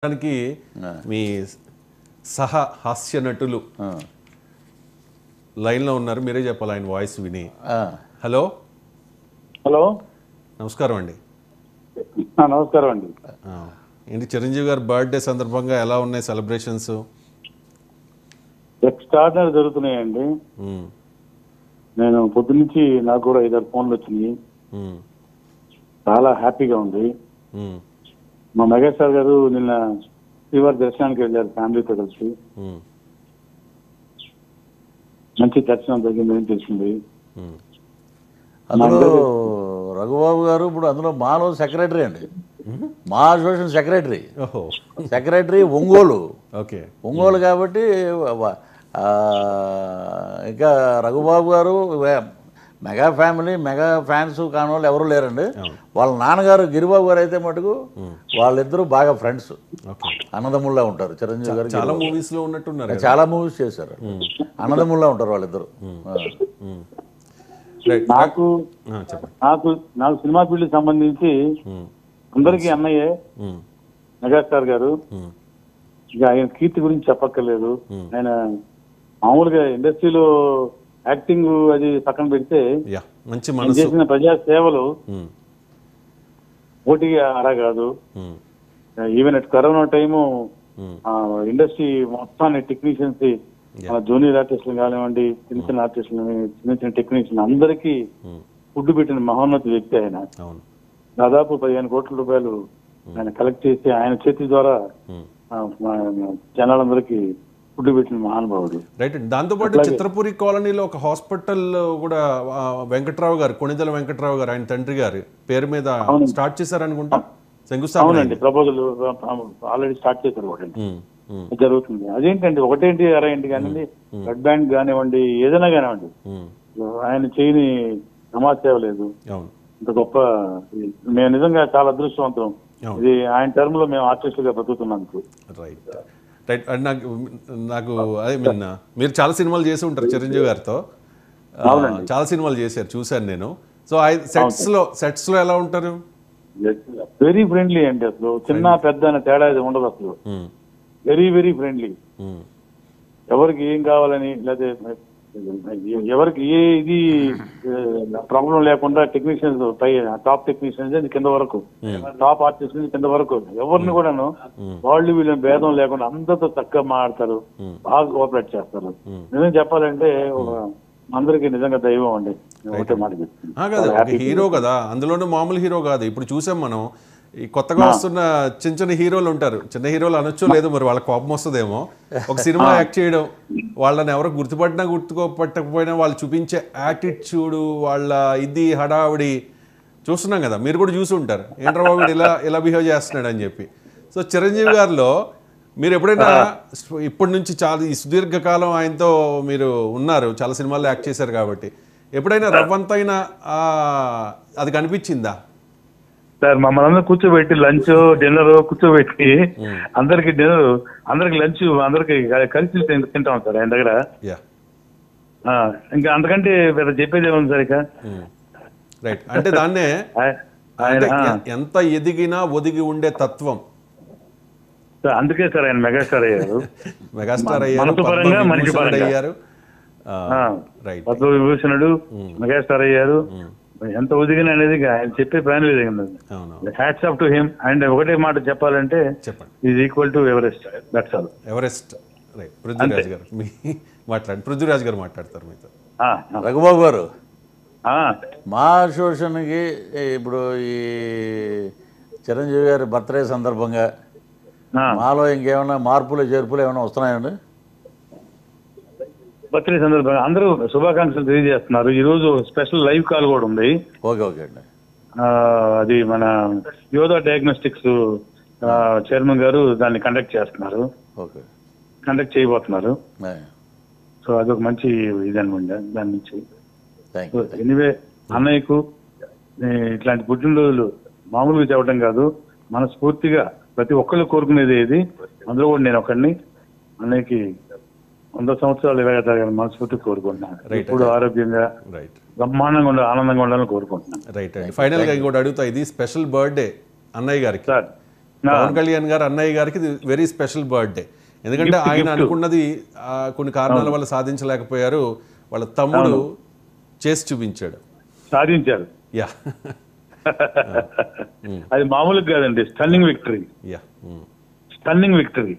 దానికి మీ సహ హాస్య నటులు లైన్లో ఉన్నారు, మీరే చెప్పాలి ఆయన వాయిస్ విని. హలో హలో, నమస్కారం అండి. నమస్కారం అండి. ఏంటి చిరంజీవి గారి బర్త్డే సందర్భంగా ఎలా ఉన్నాయి సెలబ్రేషన్స్? ఎక్స్ట్రాడినరీ జరుగుతున్నాయండి. నేను పొద్దున్నుంచి నాకు కూడా 5-6 ఫోన్లు వచ్చినాయి. చాలా హ్యాపీగా ఉంది. మా మెగాస్టార్ గారు నిన్న శ్రీవారి దర్శనానికి వెళ్ళారు ఫ్యామిలీతో కలిసి. మంచి దర్శనం జరిగిందని తెలిసింది. అందులో రఘుబాబు గారు ఇప్పుడు అందులో మాలో సెక్రటరీ అండి, మా association secretary Ongole. Okay, Ongole కాబట్టి ఇంకా రఘుబాబు గారు మెగా ఫ్యామిలీ, మెగా ఫ్యాన్స్ కాని వాళ్ళు ఎవరు లేరండి. వాళ్ళ నాన్నగారు గిరిబాబు గారు అయితే మటుకు వాళ్ళిద్దరూ బాగా ఫ్రెండ్స్, అన్నదమ్ముల్లా ఉంటారు. చిరంజీవి గారు చాలా మూవీస్ లో ఉన్నట్టున్నారు, చాలా మూవీస్ చేశారు, అన్నదమ్ముల్లా ఉంటారు వాళ్ళిద్దరు. నాకు సినిమా ఫీల్డ్ సంబంధించి అందరికీ అన్నయ్యే మెగాస్టార్ గారు. ఇక ఆయన కీర్తి గురించి చెప్పక్కర్లేదు. ఆయన మామూలుగా ఇండస్ట్రీలో యాక్టింగ్ అది పక్కన పెడితే చేసిన ప్రజా సేవలు పోటీగా అలా కాదు. Even at corona time industry మొత్తాన్ని టెక్నీషియన్స్, జూనియర్ ఆర్టిస్టులు కానివ్వండి, చిన్న చిన్న ఆర్టిస్టులు, చిన్న చిన్న టెక్నీషియన్ అందరికీ ఫుడ్ పెట్టిన మహోన్నత వ్యక్తి ఆయన. దాదాపు 15 కోట్ల రూపాయలు ఆయన కలెక్ట్ చేసి ఆయన చేతి ద్వారా జనాలందరికీ ఫుడ్ పెట్టిన మహానుభావుడు. రైట్. దాంతోపాటు చిత్రపురి కాలనీలో ఒక హాస్పిటల్ కూడా వెంకట్రావు గారు, కొణిదెల వెంకట్రావు గారు, ఆయన తండ్రి గారు పేరు మీద స్టార్ట్ చేశారనుకుంటా. అవునండి, ప్రపోజల్ ఆల్రెడీ స్టార్ట్ చేశారు. జరుగుతుంది. అదేంటండి, ఒకటేంటి అరేంటి కానివ్వండి, బ్లడ్ బ్యాంక్ కానివ్వండి, ఏదైనా కానివ్వండి, ఆయన చేయని సమాజ లేదు. ఇంత గొప్ప, మేము నిజంగా చాలా అదృష్టవంతం. ఇది ఆయన టర్మ్ లో మేము ఆర్టిస్టులుగా బ్రతుకుతున్నాం. Right right. నాకు అదే మీరు చాలా సినిమాలు చేసి ఉంటారు చిరంజీవి గారితో, చాలా సినిమాలు చేశారు, చూశాను నేను. సో సెట్స్ లో ఎలా ఉంటారు? వెరీ ఫ్రెండ్లీ అండి. అసలు చిన్న పెద్ద అనే తేడా ఇది ఉండదు. అసలు వెరీ వెరీ ఫ్రెండ్లీ. ఎవరికి ఏం కావాలని, లేదా ఎవరికి ఏ ఇది ప్రాబ్లం లేకుండా టెక్నీషియన్స్, టాప్ టెక్నీషియన్స్ కింద వరకు, టాప్ ఆర్టిస్ట్ కింద వరకు ఎవరిని కూడాను వాళ్ళు వీళ్ళని భేదం లేకుండా అందరితో చక్కగా మాట్లాడతారు, బాగా కోఆపరేట్ చేస్తారు. నిజం చెప్పాలంటే అందరికి నిజంగా దైవం అండి. ఒకటే మాట, హీరో కదా, అందులోనూ మామూలు హీరో కాదు. ఇప్పుడు చూసాం మనం, ఈ కొత్తగా వస్తున్న చిన్న చిన్న హీరోలు ఉంటారు. చిన్న హీరోలు అనొచ్చో లేదు మరి, వాళ్ళకి కోపం వస్తుందేమో. ఒక సినిమా యాక్ట్ చేయడం, వాళ్ళని ఎవరో గుర్తుపట్టినా గుర్తుపట్టకపోయినా వాళ్ళు చూపించే యాటిట్యూడ్, వాళ్ళ ఇది హడావిడి చూస్తున్నాం కదా, మీరు కూడా చూసి ఉంటారు. ఏంట్రా బాబు ఇలా బిహేవ్ చేస్తున్నాడు అని చెప్పి. సో చిరంజీవి గారిలో మీరు ఎప్పుడైనా, ఇప్పటి నుంచి చాలా ఈ సుదీర్ఘకాలం ఆయనతో మీరు ఉన్నారు, చాలా సినిమాల్లో యాక్ట్ చేశారు కాబట్టి, ఎప్పుడైనా రవ్వంతైనా అది కనిపించిందా? సార్, మమ్మల్ని అందరూ కూర్చోబెట్టి లంచ్ డిన్నర్ కూర్చోబెట్టి అందరికి డిన్నర్, అందరికి లంచ్, అందరికి కలిసి తింటాం సార్ ఆయన దగ్గర. ఇంకా అంతకంటే పెద్ద చెప్పేది ఏముంది సార్ ఇక. రైట్. అంటే దాన్నే ఎంత ఎదిగినా ఒదిగి ఉండే తత్వం. అందుకే సార్ ఆయన మెగాస్టార్ అయ్యారు. మెగాస్టార్ అయ్యారు, మనిషి అయ్యారు, పద్మవిభూషణుడు, మెగాస్టార్ అయ్యారు. ఎంత ఒదిగిన అనేది ఆయన చెప్పే పని లేదు. Hats off to him. And ఒకటే మాట చెప్పాలంటే, is equal to Everest. That's all. Everest. Right. Prithviraj గారు మాట్లాడండి. పృథ్వీరాజ్ గారు మాట్లాడతారు మీతో. రఘుబాబు గారు, మా అసోసియేషన్కి ఇప్పుడు ఈ చిరంజీవి గారి బర్త్డే సందర్భంగా మాలో ఇంకేమైనా మార్పులు చేర్పులు ఏమైనా వస్తున్నాయండి? బర్త్డే సందర్భంగా అందరూ శుభాకాంక్షలు తెలియజేస్తున్నారు. ఈ రోజు స్పెషల్ లైవ్ కాల్ కూడా ఉంది. ఓకే ఓకే అండి. అది మన యోధా డయాగ్నోస్టిక్స్ చైర్మన్ గారు దాన్ని కండక్ట్ చేస్తున్నారు. ఓకే, కండక్ట్ చేయబోతున్నారు. సో అదొక మంచి ఇదనమాట. దాని నుంచి ఎనీవే అన్నయ్యకు ఇట్లాంటి పుట్టినరోజులు మామూలుగా చెప్పడం కాదు, మనస్ఫూర్తిగా ప్రతి ఒక్కళ్ళు కోరుకునేది ఇది. అందులో కూడా నేను ఒకడిని. అన్నయ్యకి 100 సంవత్సరాలు ఎలాగతారని మనస్ఫూర్తిగా కోరుకుంటున్నాను. ఇప్పుడు ఆరోగ్యంగా బ్రహ్మాండంగా ఉండాలి, ఆనందంగా ఉండాలని కోరుకుంటున్నాను. రైట్. ఫైనల్ గా ఇంకోటి అడుగుతా, ఇది స్పెషల్ బర్త్డే అన్నయ్య గారికి. పవన్ కళ్యాణ్ గారు అన్నయ్య గారికి ఇది వెరీ స్పెషల్ బర్త్డే. ఎందుకంటే ఆయన అనుకున్నది కొన్ని కారణాల వల్ల సాధించలేకపోయారు, వాళ్ళ తమ్ముడు చేసి చూపించాడు, సాధించారు. యా అది మామూలుగా కాదండి, stunning victory, yeah stunning victory.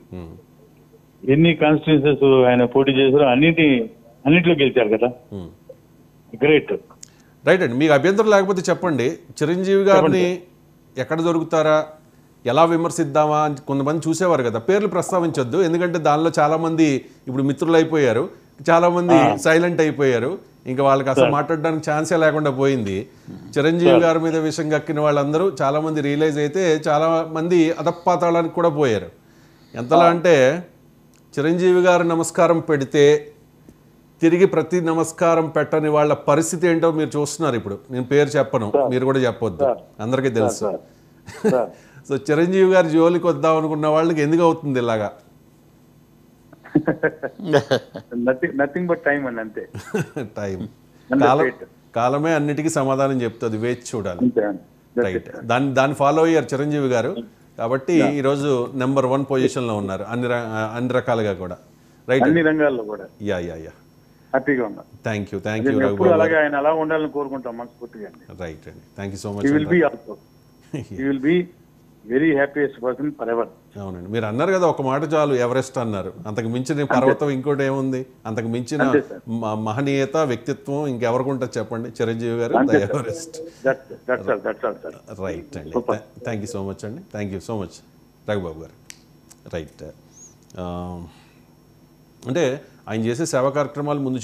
ఎన్ని కాన్స్టిట్యూన్సీస్ ఆయన పోటీ చేశారో అన్నింటిలో గెలిచారు కదా, గ్రేట్. రైట్ అండి. మీకు అభ్యంతరం లేకపోతే చెప్పండి, చిరంజీవి గారిని ఎక్కడ దొరుకుతారా, ఎలా విమర్శిద్దామా అని కొంతమంది చూసేవారు కదా. పేర్లు ప్రస్తావించొద్దు, ఎందుకంటే దానిలో చాలామంది ఇప్పుడు మిత్రులు అయిపోయారు, చాలామంది సైలెంట్ అయిపోయారు, ఇంకా వాళ్ళకి అసలు మాట్లాడడానికి ఛాన్సే లేకుండా పోయింది. చిరంజీవి గారి మీద విషం కక్కిన వాళ్ళందరూ చాలామంది రియలైజ్ అయితే చాలామంది అధపాతాళానికి కూడా పోయారు. ఎంతలా అంటే చిరంజీవి గారు నమస్కారం పెడితే తిరిగి ప్రతి నమస్కారం పెట్టని వాళ్ళ పరిస్థితి ఏంటో మీరు చూస్తున్నారు. ఇప్పుడు నేను పేరు చెప్పను, మీరు కూడా చెప్పొద్దు, అందరికీ తెలుసు. సో చిరంజీవి గారి జోలికి వద్దాం అనుకున్న వాళ్ళకి ఎందుకు అవుతుంది ఇలాగా? నథింగ్ బట్ టైం అండి, అంతే. టైం, కాలమే అన్నిటికీ సమాధానం చెప్తుంది, వేచి చూడాలి. రైట్, దాన్ని ఫాలో అయ్యారు చిరంజీవి గారు, కాబట్టి ఈరోజు నెంబర్ 1 పొజిషన్లో ఉన్నారు అన్ని రకాలుగా కూడా. రైట్, అన్ని రంగాల్లో కూడా. యా యా యా హ్యాపీగా ఉన్నా. థ్యాంక్ యూ అలాగే ఆయన అలా ఉండాలని కోరుకుంటాం మనస్ఫూర్తిగా. రైట్ అండి, thank you so much. He will be very happiest person forever. అవునండి, మీరు అన్నారు కదా ఒక మాట చాలు, ఎవరెస్ట్ అన్నారు. అంతకు మించిన పర్వతం ఇంకోటి ఏముంది? అంతకు మించిన మహనీయత, వ్యక్తిత్వం ఇంకెవరికి ఉంటుంది చెప్పండి? చిరంజీవి గారు ఎవరెస్ట్. రైట్ అండి, థ్యాంక్ యూ సో మచ్ అండి, thank you so much Raghubabu గారు. రైట్, అంటే ఆయన చేసే సేవా కార్యక్రమాలు ముందు